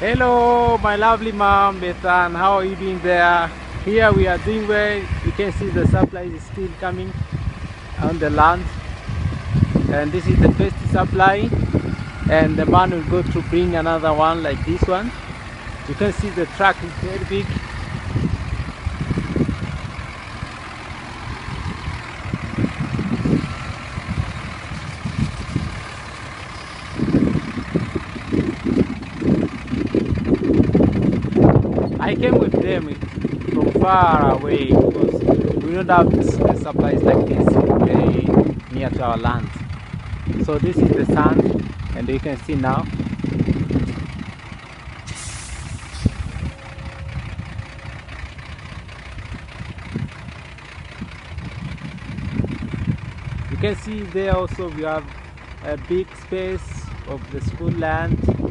Hello, my lovely mom, Bethan. How are you doing there? Here we are doing well. You can see the supplies is still coming on the land. And this is the first supply. And the man will go to bring another one like this one. You can see the truck is very big. I came with them from far away because we don't have supplies like this near to our land. So this is the sand, and you can see now. You can see there also we have a big space of the school land.